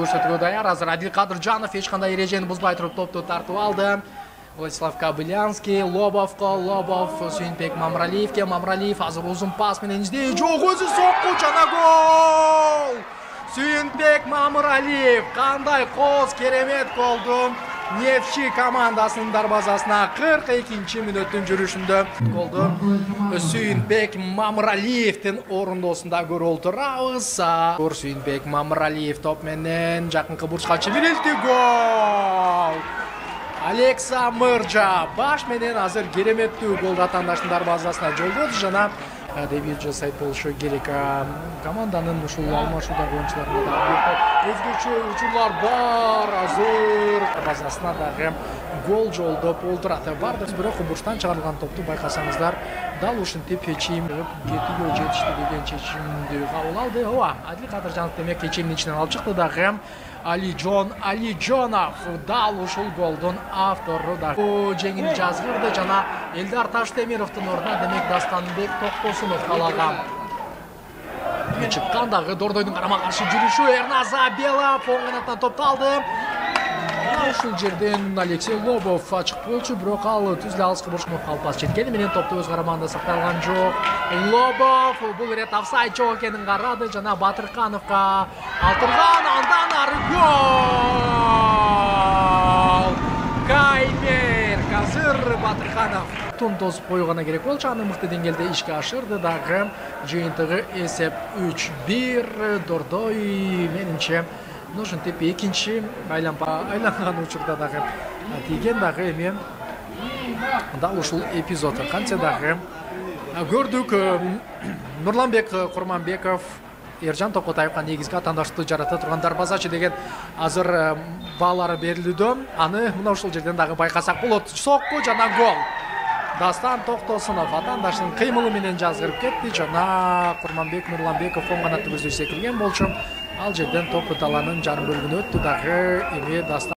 көрсөтүүгө даяр. Азыр Адилкадыржанов эч кандай эрежени бузбай туруп топту тартып алды. Владислав Кобылянский, Лобовко, Лобов, Сүйүнбек Мамралиевке, Мамралиев азыр узун пас менен издей, жок өзү сокку жана гол! Сүйүнбек Мамралиев кандай коз керемет голду. Нефчи командасынын дарбазасына 42-мүнөттүн жүрүшүндө голду Сүйүнбек Мамралиевдин орундоосунда көрүп турабыз. Сүйүнбек Мамралиев топ менен жакынкы бурчка чебирилди, гол! Алекса Мыржа баш менен азыр кереметтүү голду атаандаштын дарбазасына жолдоду жана дебют жасайт болушу керек. Команданын ушул алмашуудагы оюнчуларында да өзгөчө учурлар бар. Азыр дарбазасына дагы гол жолдоп олтурат. Бардыр, бирок бурчтан чыгарылган топту байкасаңыздар, дал ушинтип чечим кетүүгө жетишти деген чечимди кабыл алды. Ооба, Адилкадыржанов демек чечимдин ичинен алып чыкты дагы. Алижонов дал ушул голдун автору да жеңил жазгырды жана Элдар Таштемировдун ордуна демек Дастанбек Токтосунов калаган. Чыккан дагы Дордойдун карама каршы жүрүшү, Эрназа Белов оң канаттан топту алды. Ушул жерден Алексей Лобов ачык болчу, бирок ал түз эле алыска бурушкунуп калып пас жеткени менен топту өз карамагында сакталган жок. Лобов бул ирет офсайд жок экенин карады жана Батыркановго алтырган, андан ары гол! Каймер азыр Батырканов тун тосуп койгона керек болчу, аны мыкты деңгээлде ишке ашырды дагы. Жыйынтыгы эсеп 3-1. Дордой менимче ушинтип экинчи айланган учурда дагы тийген дагы эми дал ушул эпизод канча дагы көрдүк. Нурланбек Курманбеков, Эржан Токотаевга негизги атаандаштыкты жарата турган дарбазачы деген азыр баалары берилүүдө. Аны мына ушул жерден дагы байкасак болот. Сокку жана гол. Дастан Токтосунов атаандашынын кыймылы менен жазгырып кетти жана Курманбек Нурланбеков оң канатты көздөй секирген болчу. Ал жерден топ даланын жарым бөлүгүнө өттү дагы эми Дастан